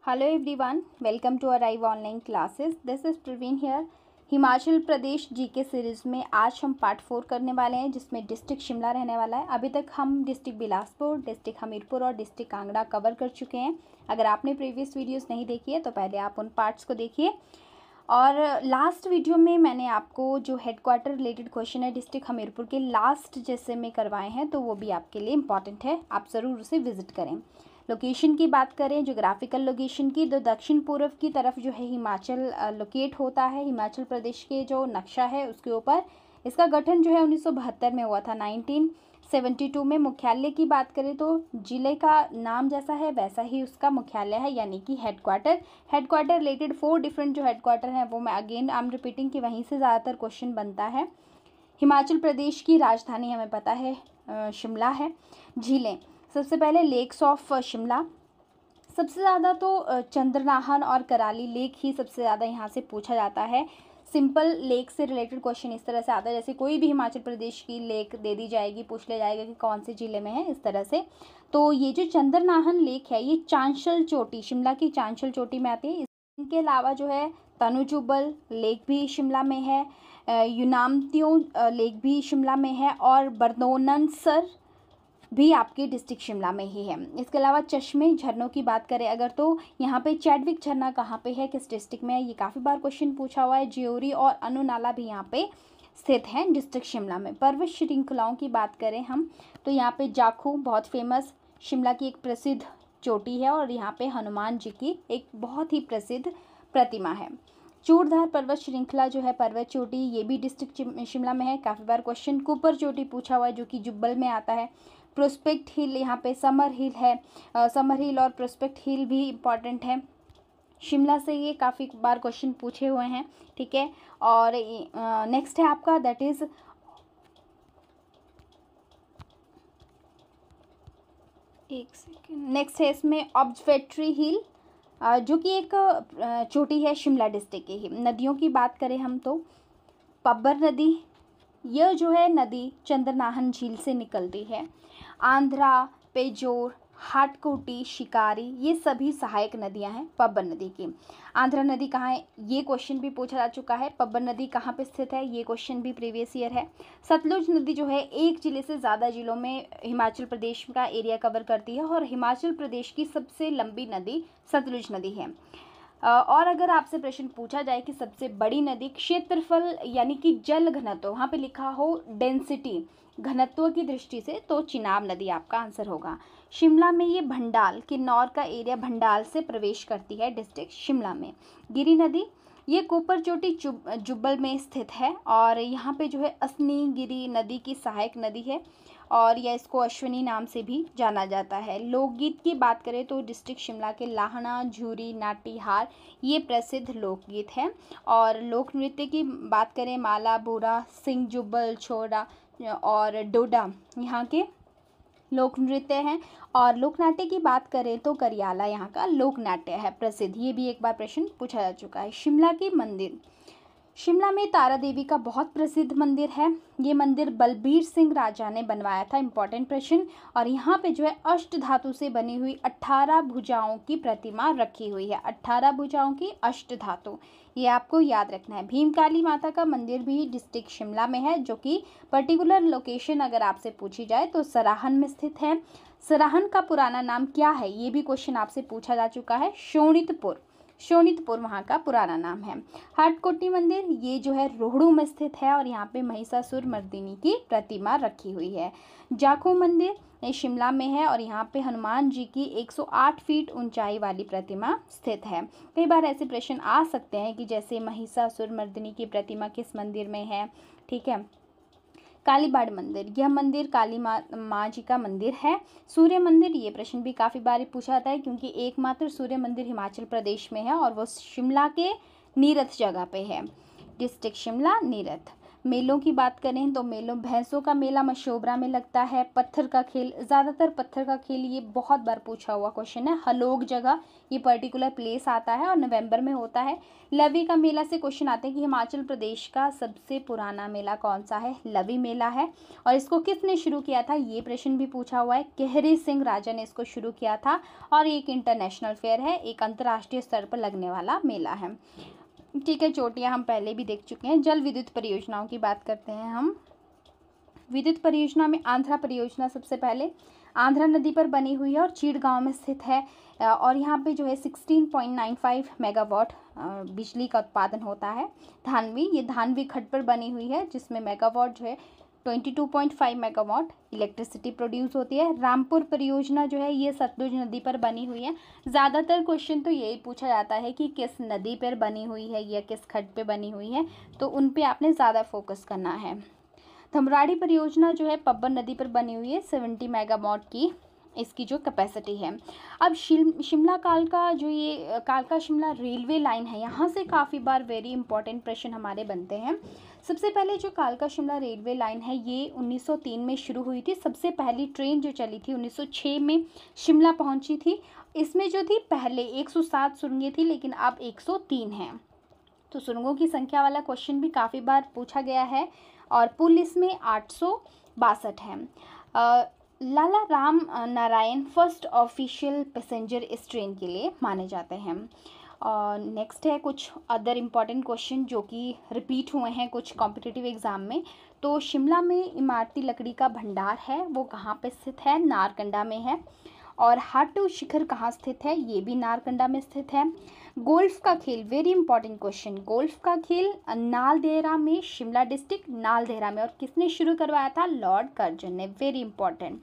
Hello everyone, welcome to our Arrive online classes. This is Praveen here. Himachal Pradesh GK series में आज हम part 4 करने वाले हैं जिसमें डिस्ट्रिक्ट शिमला रहने वाला है। अभी तक हम डिस्ट्रिक्ट बिलासपुर, डिस्ट्रिक्ट हमीरपुर और डिस्ट्रिक्ट कांगड़ा कवर कर चुके हैं। अगर आपने प्रीवियस वीडियोस नहीं देखी है तो पहले आप उन पार्ट्स को देखिए। और लास्ट वीडियो में मैंने आपको जो हेडक्वार्टर रिलेटेड क्वेश्चन है डिस्ट्रिक्ट हमीरपुर के लास्ट जैसे में करवाए हैं, तो वो भी आपके लिए इम्पॉर्टेंट है, आप ज़रूर उसे विज़िट करें। लोकेशन की बात करें, जोग्राफिकल लोकेशन की, तो दक्षिण पूर्व की तरफ जो है हिमाचल लोकेट होता है। हिमाचल प्रदेश के जो नक्शा है उसके ऊपर इसका गठन जो है 1972 में हुआ था। 1972 में मुख्यालय की बात करें तो जिले का नाम जैसा है वैसा ही उसका मुख्यालय है, यानी कि हेडक्वार्टर रिलेटेड 4 डिफरेंट जो हेडक्वार्टर हैं वो मैं अगेन आई एम रिपीटिंग कि वहीं से ज़्यादातर क्वेश्चन बनता है। हिमाचल प्रदेश की राजधानी हमें पता है शिमला है। झीलें, सबसे पहले लेक्स ऑफ शिमला, सबसे ज़्यादा तो चंद्रनाहन और कराली लेक ही सबसे ज़्यादा यहाँ से पूछा जाता है। सिंपल लेक से रिलेटेड क्वेश्चन इस तरह से आता है जैसे कोई भी हिमाचल प्रदेश की लेक दे दी जाएगी, पूछ लिया जाएगा कि कौन से ज़िले में है, इस तरह से। तो ये जो चंद्रनाहन लेक है ये चांशल चोटी, शिमला की चांशल चोटी में आती है। इनके अलावा जो है तनुजुबल लेक भी शिमला में है, युनामत्यों लेक भी शिमला में है और बरदोनसर भी आपके डिस्ट्रिक्ट शिमला में ही है। इसके अलावा चश्मे झरनों की बात करें अगर तो यहाँ पे चैडविक झरना कहाँ पे है, किस डिस्ट्रिक्ट में है, ये काफ़ी बार क्वेश्चन पूछा हुआ है। ज्योरी और अनु नाला भी यहाँ पे स्थित हैं डिस्ट्रिक्ट शिमला में। पर्वत श्रृंखलाओं की बात करें हम तो यहाँ पे जाखू बहुत फेमस शिमला की एक प्रसिद्ध चोटी है और यहाँ पे हनुमान जी की एक बहुत ही प्रसिद्ध प्रतिमा है। चूड़धार पर्वत श्रृंखला जो है पर्वत चोटी, ये भी डिस्ट्रिक्ट शिमला में है, काफ़ी बार क्वेश्चन। कुपर चोटी पूछा हुआ है जो कि जुब्बल में आता है। प्रोस्पेक्ट हिल, यहाँ पे समर हिल है, समर हिल और प्रोस्पेक्ट हिल भी इम्पॉर्टेंट है। शिमला से ये काफ़ी बार क्वेश्चन पूछे हुए हैं, ठीक है। और नेक्स्ट है आपका दैट इज़ एक सेकेंड, नेक्स्ट है इसमें ऑब्जर्वेटरी हिल जो कि एक चोटी है शिमला डिस्ट्रिक्ट की ही। नदियों की बात करें हम तो पब्बर नदी, यह जो है नदी चंद्रनाहन झील से निकलती है। आंध्रा, पेजोर, हाटकोटी, शिकारी, ये सभी सहायक नदियां हैं पब्बर नदी की। आंध्रा नदी कहाँ है, ये क्वेश्चन भी पूछा जा चुका है। पब्बर नदी कहाँ पे स्थित है, ये क्वेश्चन भी प्रीवियस ईयर है। सतलुज नदी जो है एक जिले से ज़्यादा जिलों में हिमाचल प्रदेश का एरिया कवर करती है और हिमाचल प्रदेश की सबसे लंबी नदी सतलुज नदी है। और अगर आपसे प्रश्न पूछा जाए कि सबसे बड़ी नदी क्षेत्रफल यानी कि जल घनत्व, वहाँ पे लिखा हो डेंसिटी घनत्व की दृष्टि से, तो चिनाब नदी आपका आंसर होगा। शिमला में ये भंडाल किन्नौर का एरिया भंडाल से प्रवेश करती है डिस्ट्रिक्ट शिमला में। गिरी नदी ये कोपर चोटी जुब्बल में स्थित है और यहाँ पे जो है असनी गिरी नदी की सहायक नदी है और यह इसको अश्विनी नाम से भी जाना जाता है। लोकगीत की बात करें तो डिस्ट्रिक्ट शिमला के लाहना, झूरी, नाटीहार ये प्रसिद्ध लोकगीत हैं। और लोक नृत्य की बात करें माला, बूरा, सिंह, जुब्बल, छोरा और डोडा यहाँ के लोक नृत्य हैं। और लोकनाट्य की बात करें तो करियाला यहाँ का लोक नाट्य है प्रसिद्ध, ये भी एक बार प्रश्न पूछा जा चुका है। शिमला के मंदिर, शिमला में तारा देवी का बहुत प्रसिद्ध मंदिर है। ये मंदिर बलबीर सिंह राजा ने बनवाया था, इंपॉर्टेंट प्रश्न। और यहाँ पे जो है अष्ट धातु से बनी हुई 18 भुजाओं की प्रतिमा रखी हुई है। 18 भुजाओं की अष्ट धातु, ये आपको याद रखना है। भीमकाली माता का मंदिर भी डिस्ट्रिक्ट शिमला में है जो कि पर्टिकुलर लोकेशन अगर आपसे पूछी जाए तो सराहन में स्थित है। सराहन का पुराना नाम क्या है, ये भी क्वेश्चन आपसे पूछा जा चुका है। शोणितपुर वहाँ का पुराना नाम है। हाटकोटी मंदिर ये जो है रोहड़ू में स्थित है और यहाँ पे महिषासुर मर्दिनी की प्रतिमा रखी हुई है। जाखू मंदिर ये शिमला में है और यहाँ पे हनुमान जी की 108 फीट ऊंचाई वाली प्रतिमा स्थित है। कई बार ऐसे प्रश्न आ सकते हैं कि जैसे महिषासुर मर्दिनी की प्रतिमा किस मंदिर में है, ठीक है। कालीबाड़ मंदिर, यह मंदिर काली माँ जी का मंदिर है। सूर्य मंदिर, ये प्रश्न भी काफ़ी बार पूछा जाता है क्योंकि एकमात्र सूर्य मंदिर हिमाचल प्रदेश में है और वो शिमला के नीरथ जगह पे है, डिस्ट्रिक्ट शिमला नीरथ। मेलों की बात करें तो मेलों भैंसों का मेला मशोबरा में लगता है। पत्थर का खेल, ज़्यादातर पत्थर का खेल, ये बहुत बार पूछा हुआ क्वेश्चन है। हलोग जगह, ये पर्टिकुलर प्लेस आता है और नवंबर में होता है। लवी का मेला से क्वेश्चन आते हैं कि हिमाचल प्रदेश का सबसे पुराना मेला कौन सा है, लवी मेला है। और इसको किसने शुरू किया था, ये प्रश्न भी पूछा हुआ है। केहरी सिंह राजा ने इसको शुरू किया था और एक इंटरनेशनल फेयर है, एक अंतर्राष्ट्रीय स्तर पर लगने वाला मेला है। ठीक है, चोटियाँ हम पहले भी देख चुके हैं। जल विद्युत परियोजनाओं की बात करते हैं हम। विद्युत परियोजना में आंध्रा परियोजना सबसे पहले आंध्रा नदी पर बनी हुई है और चीड़ गांव में स्थित है। और यहाँ पे जो है 16.95 मेगावाट बिजली का उत्पादन होता है। धानवी, ये धानवी खड्ड पर बनी हुई है जिसमें मेगावाट जो है 22.5 मेगावाट इलेक्ट्रिसिटी प्रोड्यूस होती है। रामपुर परियोजना जो है ये सतलुज नदी पर बनी हुई है। ज़्यादातर क्वेश्चन तो यही पूछा जाता है कि किस नदी पर बनी हुई है या किस खड्ड पे बनी हुई है, तो उन पे आपने ज़्यादा फोकस करना है। धमराड़ी परियोजना जो है पब्बर नदी पर बनी हुई है, 70 मेगावाट की इसकी जो कैपेसिटी है। अब शिमला कालका, जो ये कालका शिमला रेलवे लाइन है, यहाँ से काफ़ी बार वेरी इंपॉर्टेंट प्रश्न हमारे बनते हैं। सबसे पहले जो कालका शिमला रेलवे लाइन है ये 1903 में शुरू हुई थी। सबसे पहली ट्रेन जो चली थी 1906 में शिमला पहुँची थी। इसमें जो थी पहले 107 सुरंगें थी, लेकिन अब 103 हैं। तो सुरंगों की संख्या वाला क्वेश्चन भी काफ़ी बार पूछा गया है। और पुल इसमें 862 हैं। Lala Ram Narayan first official passenger इस ट्रेन के लिए माने जाते हैं। और नेक्स्ट है कुछ अदर इम्पॉर्टेंट क्वेश्चन जो कि रिपीट हुए हैं कुछ कॉम्पिटिटिव एग्ज़ाम में। तो शिमला में इमारती लकड़ी का भंडार है, वो कहाँ पे स्थित है, नारकंडा में है। और हाटू शिखर कहाँ स्थित है, ये भी नारकंडा में स्थित है। गोल्फ का खेल, वेरी इंपॉर्टेंट क्वेश्चन, गोल्फ का खेल नालदेहरा में, शिमला डिस्ट्रिक्ट नालदेहरा में, और किसने शुरू करवाया था, लॉर्ड कर्जन ने, वेरी इंपॉर्टेंट।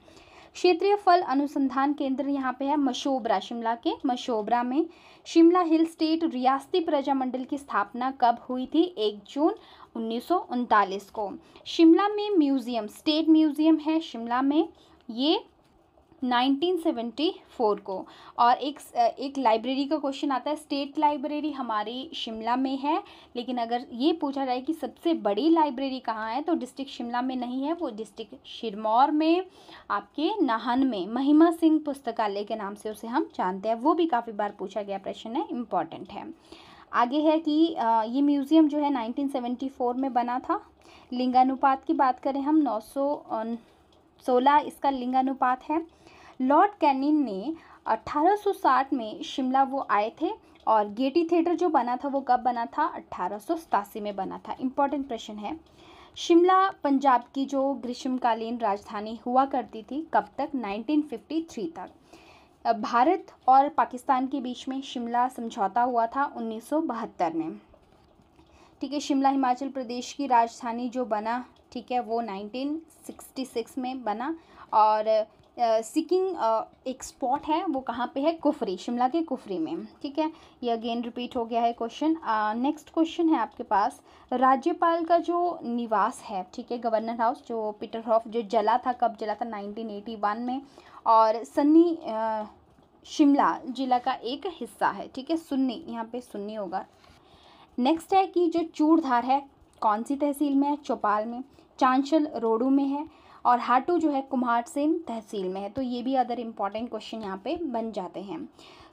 क्षेत्रीय फल अनुसंधान केंद्र यहाँ पे है मशोबरा, शिमला के मशोबरा में। शिमला हिल स्टेट रियासती प्रजामंडल की स्थापना कब हुई थी, 1 जून 1939 को। शिमला में म्यूजियम, स्टेट म्यूजियम है शिमला में, ये 1974 को। और एक लाइब्रेरी का क्वेश्चन आता है, स्टेट लाइब्रेरी हमारी शिमला में है, लेकिन अगर ये पूछा जाए कि सबसे बड़ी लाइब्रेरी कहाँ है, तो डिस्ट्रिक्ट शिमला में नहीं है, वो डिस्ट्रिक्ट सिरमौर में, आपके नाहन में महिमा सिंह पुस्तकालय के नाम से उसे हम जानते हैं। वो भी काफ़ी बार पूछा गया प्रश्न है, इम्पॉर्टेंट है। आगे है कि ये म्यूज़ियम जो है 1974 में बना था। लिंगानुपात की बात करें हम, 916 इसका लिंगानुपात है। लॉर्ड कैनिंग ने 1860 में शिमला वो आए थे। और गेटी थिएटर जो बना था वो कब बना था, 1887 में बना था। इम्पॉर्टेंट प्रश्न है। शिमला पंजाब की जो ग्रीष्मकालीन राजधानी हुआ करती थी, कब तक, 1953 तक। भारत और पाकिस्तान के बीच में शिमला समझौता हुआ था 1972 में। ठीक है, शिमला हिमाचल प्रदेश की राजधानी जो बना, ठीक है, वो 1966 में बना। और सिकिंग एक स्पॉट है, वो कहाँ पे है, कुफरी, शिमला के कुफरी में। ठीक है, ये अगेन रिपीट हो गया है क्वेश्चन। नेक्स्ट क्वेश्चन है आपके पास, राज्यपाल का जो निवास है, ठीक है, गवर्नर हाउस, जो पीटरहॉफ जो जला था, कब जला था, 1981 में। और सन्नी शिमला जिला का एक हिस्सा है। ठीक है, सुन्नी, यहाँ पे सुन्नी होगा। नेक्स्ट है कि जो चूड़धार है कौन सी तहसील में है, चौपाल में। चांशल रोडू में है। और हाटू जो है कुम्हारसेन तहसील में है। तो ये भी अदर इम्पॉर्टेंट क्वेश्चन यहाँ पे बन जाते हैं।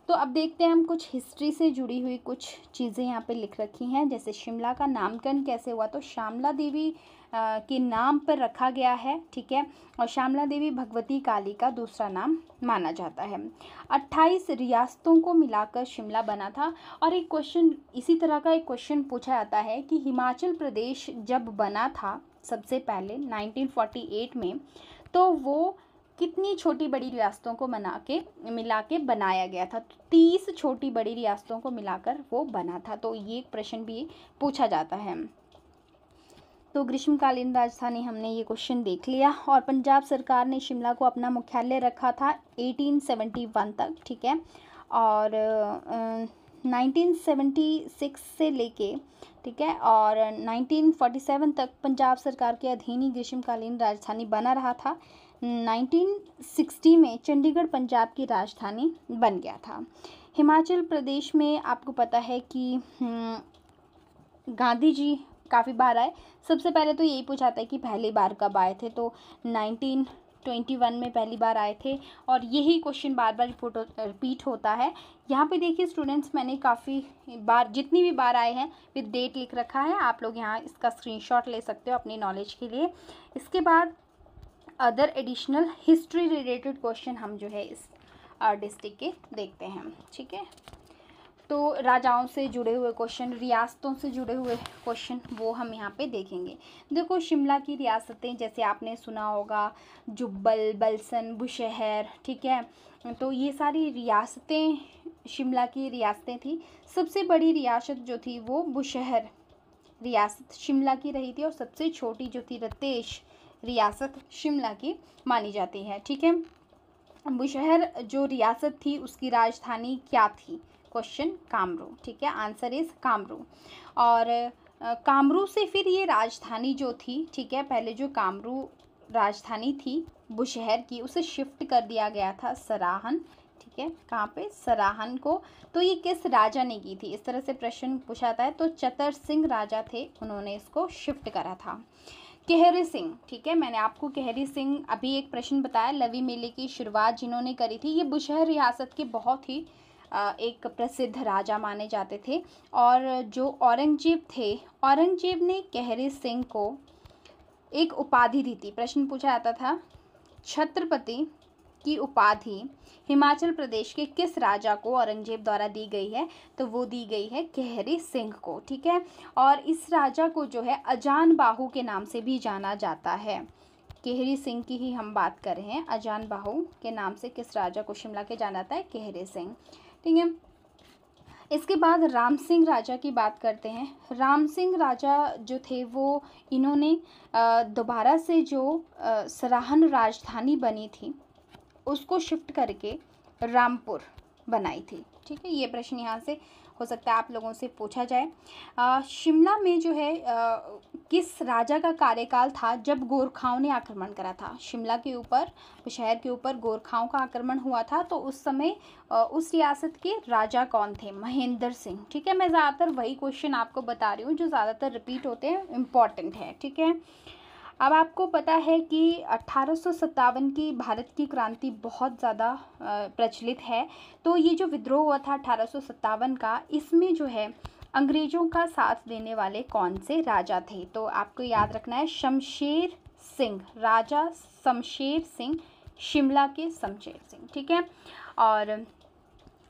तो अब देखते हैं हम कुछ हिस्ट्री से जुड़ी हुई कुछ चीज़ें यहाँ पे लिख रखी हैं। जैसे शिमला का नामकरण कैसे हुआ, तो श्यामला देवी के नाम पर रखा गया है। ठीक है, और श्यामला देवी भगवती काली का दूसरा नाम माना जाता है। 28 रियासतों को मिलाकर शिमला बना था। और एक क्वेश्चन, इसी तरह का एक क्वेश्चन पूछा जाता है कि हिमाचल प्रदेश जब बना था सबसे पहले 1948 में, तो वो कितनी छोटी बड़ी रियासतों को मिला के बनाया गया था। तो 30 छोटी बड़ी रियासतों को मिलाकर वो बना था। तो ये प्रश्न भी पूछा जाता है। तो ग्रीष्मकालीन राजधानी हमने ये क्वेश्चन देख लिया। और पंजाब सरकार ने शिमला को अपना मुख्यालय रखा था 1871 तक। ठीक है, और 1976 से लेके, ठीक है, और 1947 तक पंजाब सरकार के अधीन ही ग्रीष्मकालीन राजधानी बना रहा था। 1960 में चंडीगढ़ पंजाब की राजधानी बन गया था। हिमाचल प्रदेश में आपको पता है कि गांधी जी काफ़ी बार आए। सबसे पहले तो यही पूछा था कि पहली बार कब आए थे, तो 1921 में पहली बार आए थे। और यही क्वेश्चन बार बार रिपीट होता है। यहाँ पे देखिए स्टूडेंट्स, मैंने काफ़ी बार, जितनी भी बार आए हैं विद डेट लिख रखा है, आप लोग यहाँ इसका स्क्रीनशॉट ले सकते हो अपनी नॉलेज के लिए। इसके बाद other additional history related question हम जो है इस डिस्ट्रिक्ट के देखते हैं। ठीक है, तो राजाओं से जुड़े हुए क्वेश्चन, रियासतों से जुड़े हुए क्वेश्चन वो हम यहाँ पे देखेंगे। देखो शिमला की रियासतें, जैसे आपने सुना होगा जुब्बल, बलसन, बुशहर, ठीक है, तो ये सारी रियासतें शिमला की रियासतें थी। सबसे बड़ी रियासत जो थी वो बुशहर रियासत शिमला की रही थी, और सबसे छोटी जो थी रतेश रियासत शिमला की मानी जाती है। ठीक है, बुशहर जो रियासत थी उसकी राजधानी क्या थी? क्वेश्चन कामरू। ठीक है, आंसर इज कामरू। और कामरू से फिर ये राजधानी जो थी, ठीक है, पहले जो कामरू राजधानी थी बुशहर की, उसे शिफ्ट कर दिया गया था सराहन। ठीक है, कहाँ पे? सराहन को। तो ये किस राजा ने की थी? इस तरह से प्रश्न पूछा था, तो चतर सिंह राजा थे, उन्होंने इसको शिफ्ट करा था। केहरी सिंह, ठीक है, मैंने आपको केहरी सिंह अभी एक प्रश्न बताया, लवी मेले की शुरुआत जिन्होंने करी थी, ये बुशहर रियासत के बहुत ही एक प्रसिद्ध राजा माने जाते थे। और जो औरंगजेब थे, औरंगजेब ने केहरी सिंह को एक उपाधि दी थी। प्रश्न पूछा जाता था छत्रपति की उपाधि हिमाचल प्रदेश के किस राजा को औरंगजेब द्वारा दी गई है? तो वो दी गई है केहरी सिंह को। ठीक है, और इस राजा को जो है अजान बाहू के नाम से भी जाना जाता है। केहरी सिंह की ही हम बात कर रहे हैं। अजान बाहू के नाम से किस राजा को शिमला के जाना जाता है? केहरी सिंह। ठीक है, इसके बाद राम सिंह राजा की बात करते हैं। राम सिंह राजा जो थे वो, इन्होंने दोबारा से जो सराहन राजधानी बनी थी उसको शिफ्ट करके रामपुर बनाई थी। ठीक है, ये प्रश्न यहाँ से हो सकता है आप लोगों से पूछा जाए। शिमला में जो है किस राजा का कार्यकाल था जब गोरखाओं ने आक्रमण करा था? शिमला के ऊपर, शहर के ऊपर गोरखाओं का आक्रमण हुआ था, तो उस समय उस रियासत के राजा कौन थे? महेंद्र सिंह। ठीक है, मैं ज़्यादातर वही क्वेश्चन आपको बता रही हूँ जो ज़्यादातर रिपीट होते हैं, इम्पॉर्टेंट है। ठीक है, अब आपको पता है कि 1857 की भारत की क्रांति बहुत ज़्यादा प्रचलित है। तो ये जो विद्रोह हुआ था 1857 का, इसमें जो है अंग्रेज़ों का साथ देने वाले कौन से राजा थे? तो आपको याद रखना है शमशेर सिंह, राजा शमशेर सिंह, शिमला के शमशेर सिंह। ठीक है, और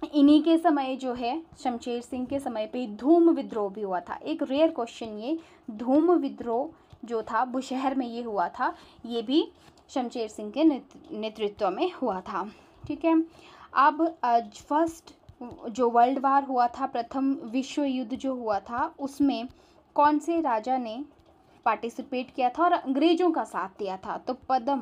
इन्हीं के समय जो है शमशेर सिंह के समय पे धूम विद्रोह भी हुआ था। एक रेयर क्वेश्चन, ये धूम विद्रोह जो था बुशहर में ये हुआ था, ये भी शमशेर सिंह के नेतृत्व में हुआ था। ठीक है, अब फर्स्ट जो वर्ल्ड वार हुआ था, प्रथम विश्व युद्ध जो हुआ था, उसमें कौन से राजा ने पार्टिसिपेट किया था और अंग्रेज़ों का साथ दिया था? तो पदम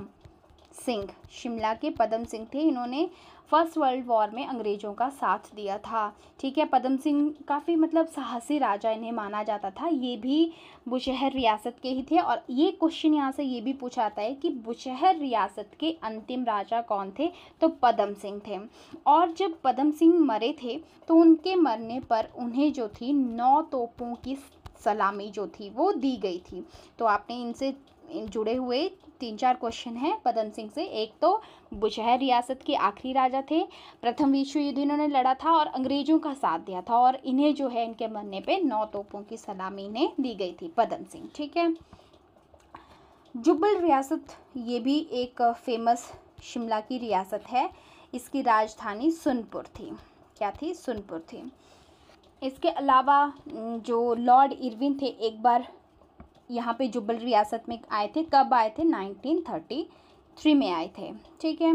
सिंह, शिमला के पदम सिंह थे, इन्होंने फर्स्ट वर्ल्ड वॉर में अंग्रेज़ों का साथ दिया था। ठीक है, पदम सिंह काफ़ी मतलब साहसी राजा इन्हें माना जाता था। ये भी बुशहर रियासत के ही थे। और ये क्वेश्चन यहाँ से ये भी पूछा जाता है कि बुशहर रियासत के अंतिम राजा कौन थे? तो पदम सिंह थे। और जब पदम सिंह मरे थे तो उनके मरने पर उन्हें जो थी 9 तोपों की सलामी जो थी वो दी गई थी। तो आपने इनसे जुड़े हुए 3-4 क्वेश्चन हैं पदम सिंह से। एक तो बुशहर रियासत के आखिरी राजा थे, प्रथम विश्व युद्ध इन्होंने लड़ा था और अंग्रेज़ों का साथ दिया था, और इन्हें जो है इनके मरने पे 9 तोपों की सलामी इन्हें दी गई थी, पदम सिंह। ठीक है, जुब्बल रियासत ये भी एक फेमस शिमला की रियासत है। इसकी राजधानी सुनपुर थी। क्या थी? सुनपुर थी। इसके अलावा जो लॉर्ड इरविन थे, एक बार यहाँ पे जुब्बल रियासत में आए थे। कब आए थे? 1933 में आए थे। ठीक है,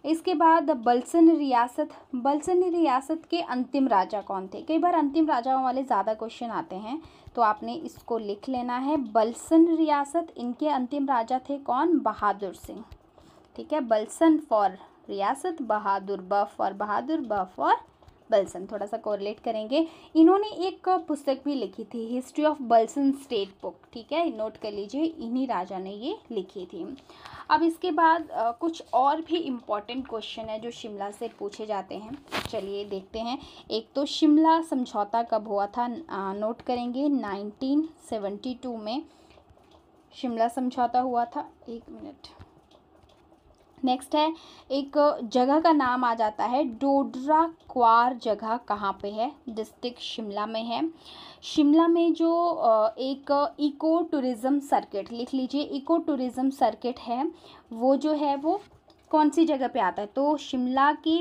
इसके बाद बलसन रियासत, बलसन रियासत के अंतिम राजा कौन थे? कई बार अंतिम राजाओं वाले ज़्यादा क्वेश्चन आते हैं, तो आपने इसको लिख लेना है। बलसन रियासत, इनके अंतिम राजा थे कौन? बहादुर सिंह। ठीक है, बलसन फॉर रियासत, बहादुर, ब फॉर बहादुर, ब फॉर बलसन, थोड़ा सा कोरिलेट करेंगे। इन्होंने एक पुस्तक भी लिखी थी, history of Balsan state book, ठीक है, नोट कर लीजिए, इन्हीं राजा ने ये लिखी थी। अब इसके बाद कुछ और भी इम्पॉर्टेंट क्वेश्चन है जो शिमला से पूछे जाते हैं, चलिए देखते हैं। एक तो शिमला समझौता कब हुआ था, नोट करेंगे 1972 में शिमला समझौता हुआ था। एक मिनट। नेक्स्ट है, एक जगह का नाम आ जाता है डोडरा क्वार, जगह कहाँ पे है, डिस्ट्रिक्ट शिमला में है। शिमला में जो एक इको टूरिज़्म सर्किट, लिख लीजिए, इको टूरिज़्म सर्किट है, वो जो है वो कौन सी जगह पे आता है, तो शिमला के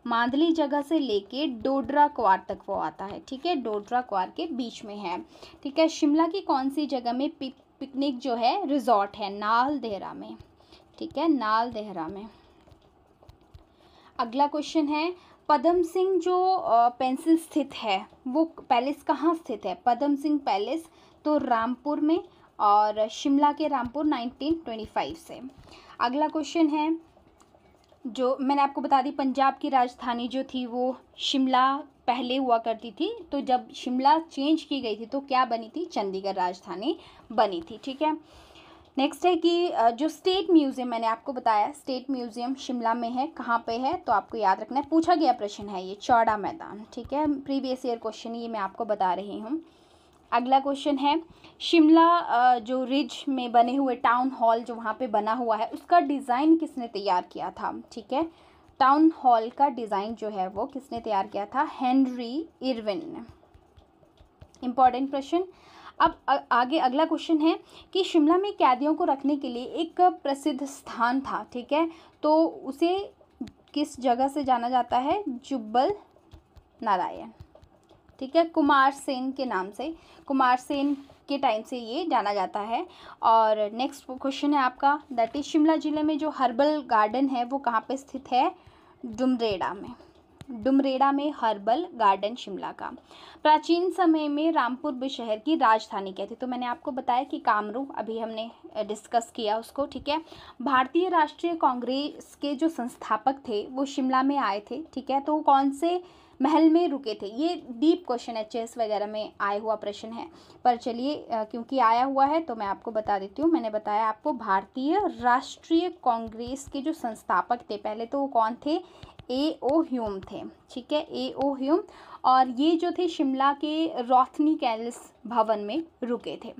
मांदली जगह से लेके डोडरा क्वार तक वो आता है, ठीक है, डोडरा क्वार के बीच में है, ठीक है। शिमला की कौन सी जगह में पिकनिक जो है रिजॉर्ट है, नाल देहरा में, ठीक है, नाल देहरा में। अगला क्वेश्चन है, पद्म सिंह जो पेंसिल स्थित है वो पैलेस कहाँ स्थित है, पद्म सिंह पैलेस तो रामपुर में, और शिमला के रामपुर 1925 से। अगला क्वेश्चन है, जो मैंने आपको बता दी, पंजाब की राजधानी जो थी वो शिमला पहले हुआ करती थी, तो जब शिमला चेंज की गई थी तो क्या बनी थी, चंडीगढ़ राजधानी बनी थी, ठीक है। नेक्स्ट है कि जो स्टेट म्यूज़ियम मैंने आपको बताया, स्टेट म्यूज़ियम शिमला में है, कहाँ पे है, तो आपको याद रखना है, पूछा गया प्रश्न है ये, चौड़ा मैदान, ठीक है, प्रीवियस ईयर क्वेश्चन ये मैं आपको बता रही हूँ। अगला क्वेश्चन है, शिमला जो रिज में बने हुए टाउन हॉल जो वहाँ पे बना हुआ है, उसका डिज़ाइन किसने तैयार किया था, ठीक है, टाउन हॉल का डिज़ाइन जो है वो किसने तैयार किया था, हेनरी इरविन ने। इम्पॉर्टेंट प्रश्न। अब आगे अगला क्वेश्चन है कि शिमला में कैदियों को रखने के लिए एक प्रसिद्ध स्थान था, ठीक है, तो उसे किस जगह से जाना जाता है, जुब्बल नारायण, ठीक है, कुमार सेन के नाम से, कुमार सेन के टाइम से ये जाना जाता है। और नेक्स्ट क्वेश्चन है आपका, दैट इज शिमला जिले में जो हर्बल गार्डन है वो कहाँ पे स्थित है, डुमरेड़ा में, डुमरेड़ा में हर्बल गार्डन शिमला का। प्राचीन समय में रामपुर बुशहर की राजधानी क्या थी, तो मैंने आपको बताया कि कामरू, अभी हमने डिस्कस किया उसको, ठीक है। भारतीय राष्ट्रीय कांग्रेस के जो संस्थापक थे वो शिमला में आए थे, ठीक है, तो कौन से महल में रुके थे, ये डीप क्वेश्चन है, चेस वगैरह में आया हुआ प्रश्न है, पर चलिए क्योंकि आया हुआ है तो मैं आपको बता देती हूँ। मैंने बताया आपको, भारतीय राष्ट्रीय कांग्रेस के जो संस्थापक थे पहले तो वो कौन थे, A.O. ह्यूम थे, ठीक है, A.O. ह्यूम, और ये जो थे शिमला के रोथनी कैलिस भवन में रुके थे।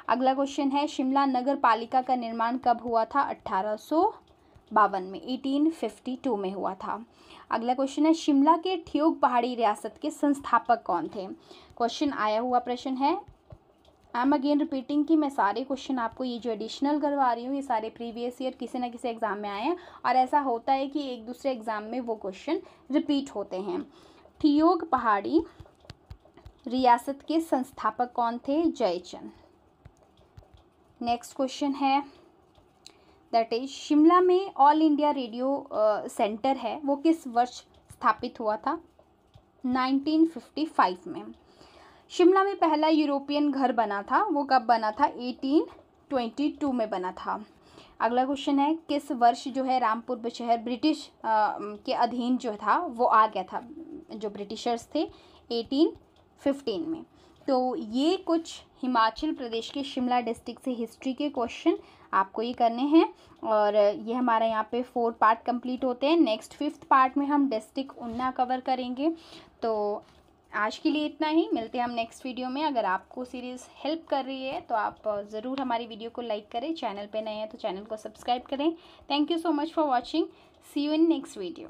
अगला क्वेश्चन है, शिमला नगर पालिका का निर्माण कब हुआ था, 1852 में, 1852 में हुआ था। अगला क्वेश्चन है, शिमला के ठियोग पहाड़ी रियासत के संस्थापक कौन थे, क्वेश्चन आया हुआ प्रश्न है। आई एम अगेन रिपीटिंग कि मैं सारे क्वेश्चन आपको ये जो एडिशनल करवा रही हूँ ये सारे प्रीवियस ईयर किसी ना किसी एग्ज़ाम में आए हैं, और ऐसा होता है कि एक दूसरे एग्ज़ाम में वो क्वेश्चन रिपीट होते हैं। ठियोग पहाड़ी रियासत के संस्थापक कौन थे, जयचंद। नेक्स्ट क्वेश्चन है, दैट इज शिमला में ऑल इंडिया रेडियो सेंटर है वो किस वर्ष स्थापित हुआ था, 1955 में। शिमला में पहला यूरोपियन घर बना था वो कब बना था, 1822 में बना था। अगला क्वेश्चन है, किस वर्ष जो है रामपुर बुशहर ब्रिटिश के अधीन जो था वो आ गया था, जो ब्रिटिशर्स थे, 1815 में। तो ये कुछ हिमाचल प्रदेश के शिमला डिस्ट्रिक्ट से हिस्ट्री के क्वेश्चन आपको ये करने हैं, और ये हमारा यहाँ पे 4 पार्ट कंप्लीट होते हैं। नेक्स्ट 5th पार्ट में हम डिस्ट्रिक्ट उन्ना कवर करेंगे। तो आज के लिए इतना ही, मिलते हैं हम नेक्स्ट वीडियो में। अगर आपको सीरीज़ हेल्प कर रही है तो आप ज़रूर हमारी वीडियो को लाइक करें, चैनल पे नए हैं तो चैनल को सब्सक्राइब करें। Thank you so much for watching, see you in next video.